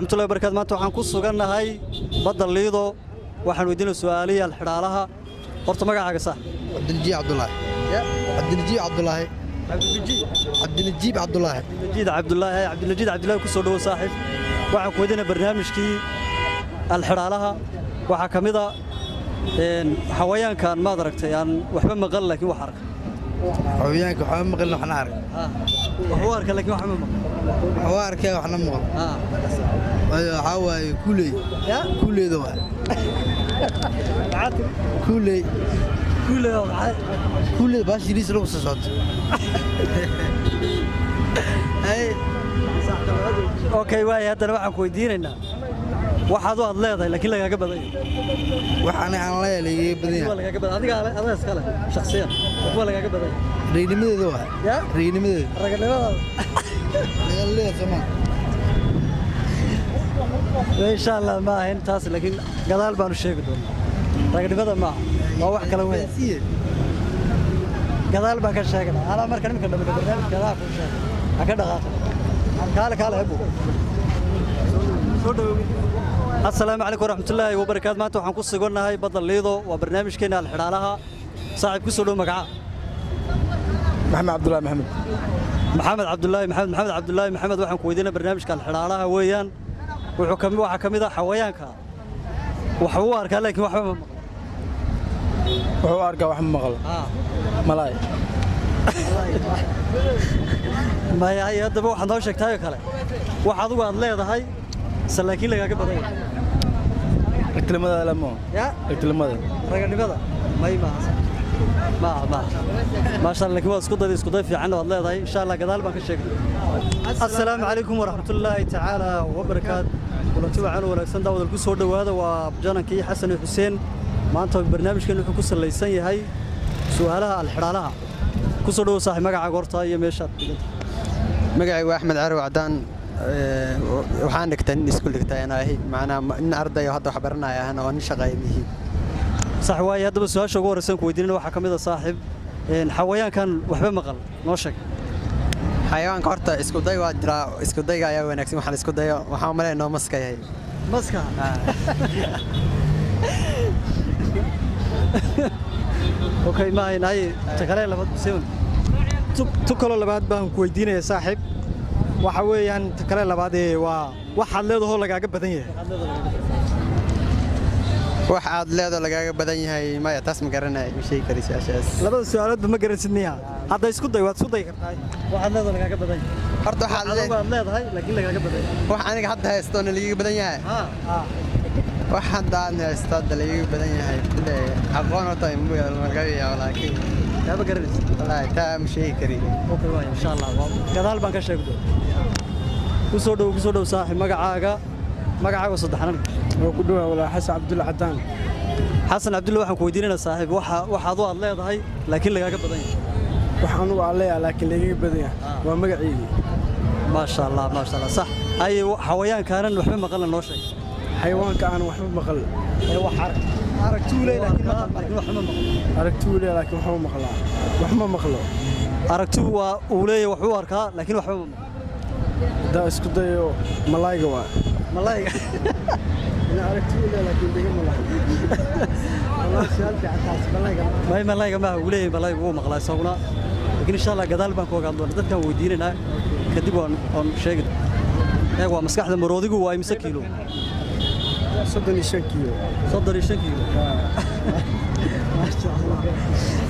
inta la barkaad maanta waxaan ku sugannahay badda Liido waxaan weydiinay su'aalaha xiraalaha horta magacaaga sax Abduljiib Abdullaahi Abduljiib Abdullaahi Abduljiib Abdullaahi Abduljiib Abdullaahi ku soo dhaw saaxiib waxaan ku weydiinay barnaamijkii alxiraalaha waxa kamida xawayaankan ma aragtay aan waxba maqal laakiin wax arag xawayaanka waxba maqal waxna arag wuxuu arkay laakiin waxba maqal wuxuu arkay waxna maqal waxa way kuleedo waa kuleedo bash diris loo soo socdo okay way hadda waxaan ku weydiinaynaa waxaad u leedahay laakiin lagaaga badan waxaan aan leeyahay lagaaga badan adiga iska leh shakhsiyan waa lagaaga badan reenimadeedu waa reenimadeedu ragalada sama insha Allah ma ahayn taas laakiin gadaal baanu sheegi doonaa ragalada ma waa wax kala weyn gadaal baan ka sheegnaa ala markan imika dhammaan barnaamijka gadaal ku sheegay ka dhaqaaq kala habo soo dhaw السلام عليكم ورحمة الله وبركاته ما أنتم حنقص قلنا هاي بدل ليدو وبرنامج كنا الحرالها صاحب كسروا مقعة محمد عبد الله محمد عبد الله محمد وحن كويدنا برنامج كان الحرالها ويان وحكم إذا حويانك وحوار كان لك وحوار كوحم مغل ملاي ما هي هذا بو حنوشك تايو كله وحضوا الله هاي سلاكين لك بدأ الكلمة لمو يا الكلمة رجعني بدأ ما شاء الله كمان اسكت في عنه والله ضاي إن شاء الله قدال ما كشيء السلام عليكم ورحمة الله تعالى وبركاته ولا تبع عنه ولا سند ولا القصة وهذا وبجانا كي حسن وحسين ما أنت برنامج كنا حكوس اللي يسني هاي سؤالها الحرالها قصة صاحب مقع قرطة يمشط مقع أحمد عرو عدان waxaan dhigtay isku dhigtay inay macna in arday hadda wax baranayaan oo shaqaynayeen sax way hadda su'aasha ugu horeysan ku weydiinayna waxa kamid ah saaxiib xawayaankan waxba maqal noo sheeg xayawaanka horta isku dayga ayaa wanaagsan waxaan isku dayo waxaan u maleeynaa maska yahay maska okay ma ay takale labad bisan tukalo labad baan ku weydiinaya saaxiib waxa weeyaan kale labaad ee waxaad leedahay lagaaga badan yahay waxaad leedahay lagaaga badan yahay ma taas ma garanay shay kaliis ashaas labada su'aalood ma garanaysidniya hadda isku day waad isku day kartaa waxaad leedahay lagaaga badan yahay horta waxaad leedahay laakiin lagaaga badan yahay wax aniga hadda haysto lagaaga badan yahay wax hadda aan haysto lagaaga badan yahay aqoon horta ma lagaaga laakiin yaa ma garanaysid wallahi taa ma shay kari okay waa insha Allah gadaal baan ka sheegdo kusoo dhaw saaxiib magacaaga saddexan oo ku dhaw wala Xasan Abdulla Cadaan Xasan Abdulla waxaan ku weydiinayna saaxiib waxaad u leedahay laakiin lagaaga badan yahay waxaan u leeyahay laakiin lagaaga badan yahay waa magaciigi ma sha Allah sax ay xawayaankan waxba maqal noo sheeg xayawaanka aan waxba maqal ee wax aragtuule laakiin waxba maqal aragtuule laakiin waxba maqlaa waxba maqlo aragtu waa uu leeyahay wuxuu arkaa laakiin waxba maqal da isku dayo malayga waa malayga ina aragtuule laakiin diga malayga Allah shal fi ataas malayga ma uu leeyahay malayga uu maqlaa isaguna laakiin insha Allah gadaal baan ku ogaan doonaa dadkan weydiinayna kadib waan sheegay waa maskaxda maroodigu waa imisa kiilo 35 kiilo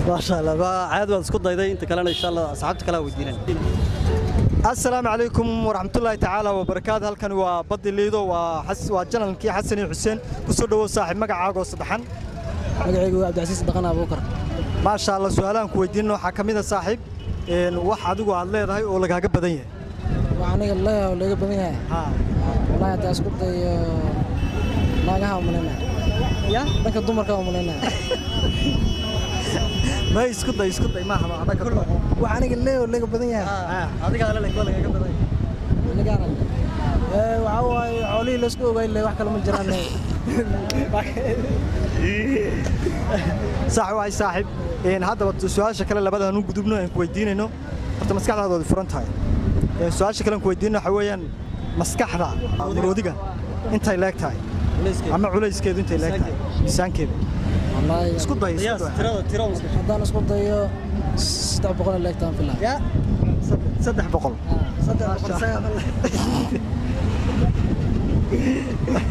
ما شاء الله عاد اسكو دايداي انت كلنا ان شاء الله اصحابتك كلا ويدينن السلام عليكم ورحمه الله تعالى وبركاته halkan waa badi liido waa janalkii Xasan Xuseen ku soo dhawo saaxiib magacaaga oo saddexan magacaygu waa Abdi Casiis Dhaqan Abuukar ma sha Allah su'aalaan ku weydiino waxa kamid ah saaxiib wax adigu aad leedahay oo lagaaga badan yahay waxa aniga leeyahay oo laga badan yahay wallahi taas ku dayo naagaha umanayna ya dadka dumarka umanayna ما يسكت ما هذا كله وحنا قلنا ولا بدن يا هذيك على لك ولا قبل اللي قال وعوي علي لسكو ولا واحد كلام جيران صح واي صاحب إن هذا السؤال شكله لبده نو قدومنا كويدينه horta maskaxdaada furan tahay su'aasha kale kooydiina waxa weeyaan maskaxda maroodiga intay leegtahay ama culayskeedu intay leegtahay miisaankeedu wallahi isku day tirada haddaan isku dayo 300 leegtaan filaa ya 300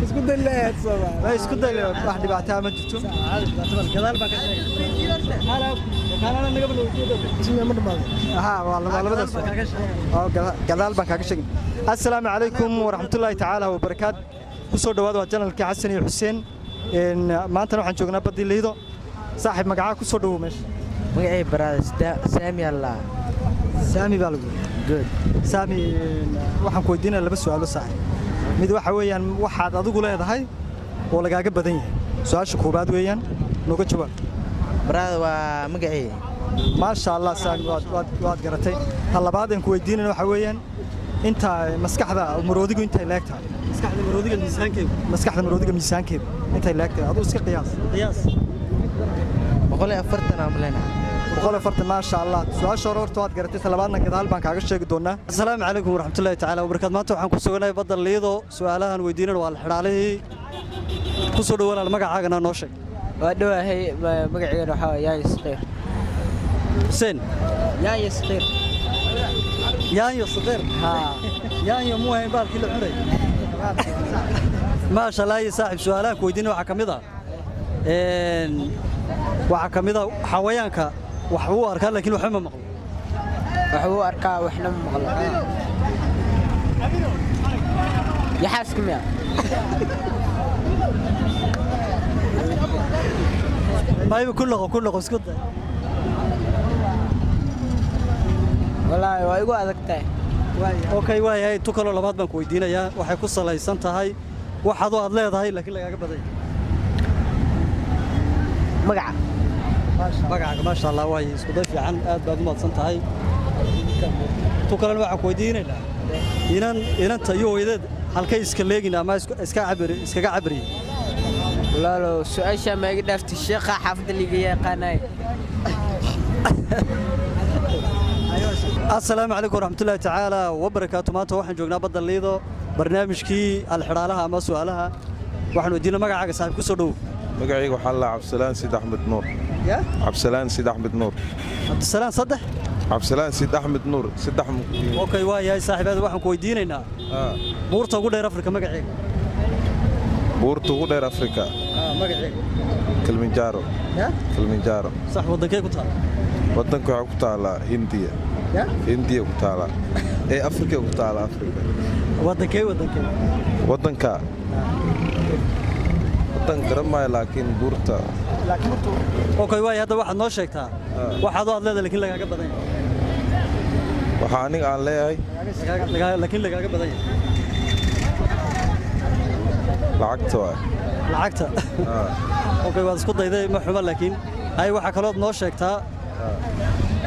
isku day leeyahay sabab isku day wax dhibaato ma jirto gadaal baa ka sheegay kana naga bilowday isma ma dhamaado والله labadaas gadaal baan kaaga sheegay assalaamu calaykum waraxmatullaahi tacaala wabarakaat ku soo dhawaada waa janalka xasan iyo xuseen maanta waxaan joognaa badii liido saaxiib magaca ku soo dhawo meesha magacay baraada saami allah saami baa lagu good saami waxaan ku weydiinaa laba su'aalo saaxiib mid waxa weeyaan waxaad adigu leedahay oo lagaaga badan yahay su'aasha koobaad weeyaan nooga jawaab baraada waa magacay ما شاء الله سامي واد قرتي هلا بعد إنك ويدينا وحويان أنت مسكحة مرودك وأنت لاكتها maskaxda maroodiga miisaankeedu مسكحة مرودك ميزان كيف أنت لاكتها هذا وسك قياس بقول أفرتنا عملنا بقول فرت ما شاء الله سؤال شرور تواد قرتي هلا بعدنا كذا هل بنك عايش شيء دونا السلام عليكم ورحمة الله تعالى وبركاته ما توحن كسونا يبدل ليدو سؤالها ويدينا والحرالي كسر ولا المجا عاجنا نوشك ودوا هي مقعي روح يا يسقير حسين يا يسقير يا صغير ها يا مو هين بالك كل عمري ما شاء الله يا صاحب سؤالك ويدينا وحكمدا وحكمدا حويانك وحو أركان لكن وحنا مقل وحو أركا وإحنا مغلق يحاسكم يا ما يبي كله اسكت والله ويقول هذاك تاي اوكي واي تو kale labaad baan ku weydiinayaa waxay ku salaysan tahay waxaad aad leedahay laakiin lagaaga baday magaca ma sha Allah way isku day fiican aad baad u madsan tahay to kale waxa ku weydiinaynaa inaan tayo weydeed halkay iska leegin ama iskaga cabiri walaalo su'aasha ma iga dhaftay sheekha xaafadda liga yaqaanay السلام عليكم ورحمة الله تعالى وبركاته ما توحن جوجنا بدل ليدو برنامج كي الحرالها ما سؤالها وحن ودينا مقعد صاحب كسرو مقعد وحلا عبد السلام سيد أحمد نور يا عبد السلام سيد أحمد نور عبد السلام صدق عبد السلام سيد أحمد نور سيد أحمد اوكي واي يا صاحب هذا وحن كويدينا بورتا وقول يا افريكا مقعد بورتو غير أفريقيا مقعد كلمنجارو يا كلمنجارو صح ودنكي كنت ودنك كنت على هندية يا هندية كنت على إيه أفريقيا كنت على أفريقيا ودنكي ودنك ودنك رمى لكن بورتا اوكي واي هذا واحد نو شيكتا واحد واحد لهذا لكن لغاga badan waxa aniga aan leeyahay laakiin lagaaga badan lacagta okay waad isku dayday ma xumo laakiin ay waxa kale oo noo sheegtaa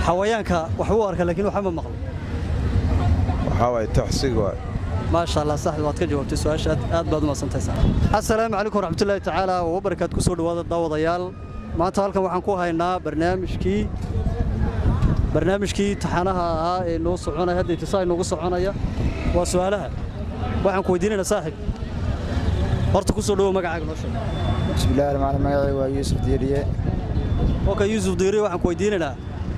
xawayaanka wax uu arka laakiin waxa ma maqlo waxa way taxsiig waay ما شاء الله صح waad ka jawaabtay su'aashaad aad baad u maasantaysaa assalaamu calaykum waraxmatullaahi tacaala wa barakaatu ku soo dhawaada daawadayaal maanta halkan waxaan ku haynaa barnaamijkii taxanaha ahaa ee noo soconaya hadda intisaay noogu soconaya waa su'aalaha waxaan ku weydiinaynaa saaxiib horta ku soo dhawo magacaaga noo sheeg bismillaah magacayga waa yuusuf diiriye okay yuusuf diiriye waxaan ku weydiinaynaa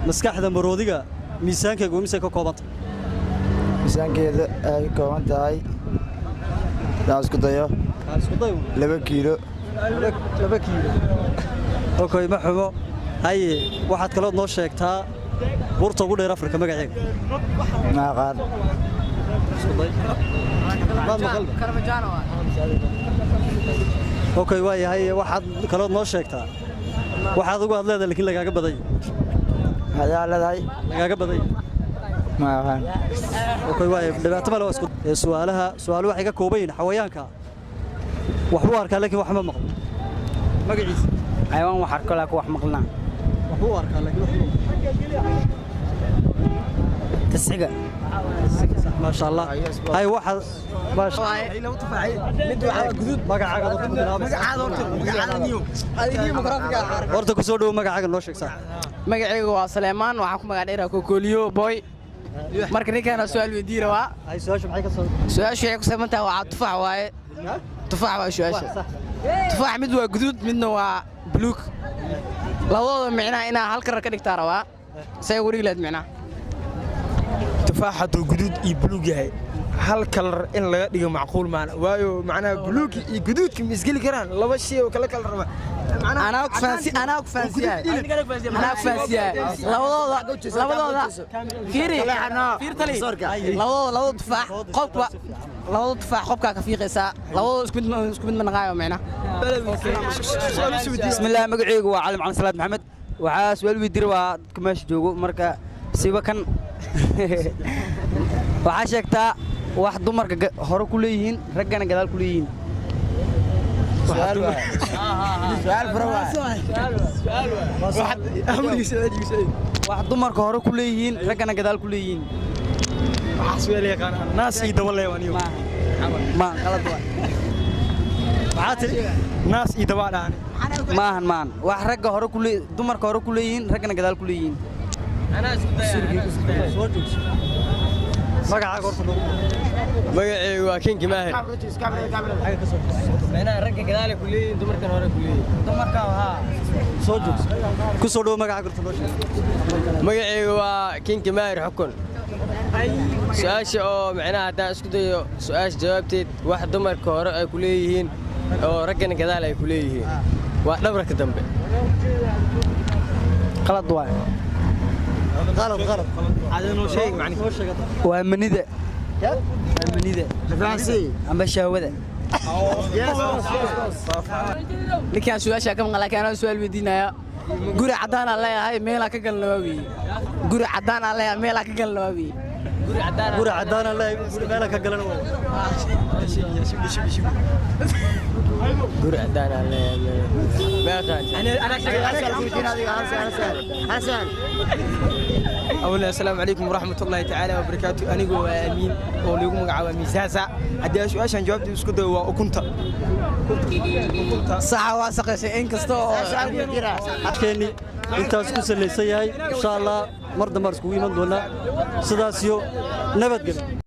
maskaxda maroodiga miisaankeedu imise ka koobanta miisaankeeda ay ka kooban tahay isku dayo 2 kiilo okay ma xumo haye waxaad kale noo sheegtaa buurta ugu dheer Afrika magaceeda qaar okay waay haye waxaad kale noo sheegtaa waxaad ugu hadleedahay laakiin lagaaga baday hadaa leedahay lagaaga baday ma aqaan okay waay dhibaato ma loo isku su'aaluhu waxay ka kooban yihiin xawayaanka wax uu arkaa laakiin wax ma maqlo magaciisa xayawaan wax arko laakiin wax maqlna wax uu arkaa laakiin wax ma maqlo isxiga ما شاء الله هاي واحد ما شاء الله لو تفاعي مد waxa gudud magacaaga horta ku soo dhaw magacaaga noo sheeg sax magacaygu waa Saleymaan waxaan ku magac dheeraa Kokoliyo boy marka ninkan su'aal weydiina waa ay su'aasha maxay ka soo su'aasha ay ku saabsantahay waa tufaax waaye tufaax waa su'aasha tufaax mid waa gudud midna waa buluug labadooda macnaa ina hal karar ka dhigtaa rabaa say wariilaad macnaa tufaaxatu gudud iyo buluug yahay hal kalar in laga dhigo macquul maana waayo macnaa buluug iyo gududka misgeli karaan laba shay oo kala raba أنا أكفانسي labadooda fiiri tali labadooda tufaax qofka ka fiiqaysa labadooda isku mid ma naqaayo macna bismillaah magacaygu waa cali macalin salaad maxamed waxa su'aal weydiir waa dadka meesha joogo marka siba kan waxa sheegtaa wax dumarka hore ku leeyihiin raggana gadaal ku leeyihiin سؤال واحد دمرك هورو كليين رجعنا جدال كليين سؤال يا كان ناس يدور وانيو ما غلط عاتل ناس يدور مان واحد رجع هورو كلي دمرك هورو كليين رجعنا جدال كليين أنا magacaygu waa kinki maahir meena ragga gadaal ku leeyeen dumarkan hore ku leeyeen dumarka ha soo joog ku soo dhaw magaca gurta loo sheeg magacaygu waa kinki maahir xukun su'aasha oo macnaha hadaan isku dayo su'aasha jawaabteed wax dumarka hore ay ku leeyihiin oo raggana gadaal ay ku leeyihiin waa dhabarka dambe qalad waay غلط هذا نو شيء معني ومنيده منيده فانسي ام شهوده ninkan su'aasha ka maqla kana su'aal weydiinaya guri cadaan ah leeyahay meel ka galna waawi guri cadaan ah leeyahay meel ka galna waawi guri cadaan ah leeyahay meel ka galna waawi guri cadaan ah leeyahay أولا السلام عليكم ورحمة الله تعالى وبركاته أنا جو أمين وليكم مقعوا ميزازة هدي أشان جوابتي بسكوت وكنت صح واسق شيء كستو كيني أنت اسكو سلسية إن شاء الله مرد مرسكو يمن دونا سداسيو نبت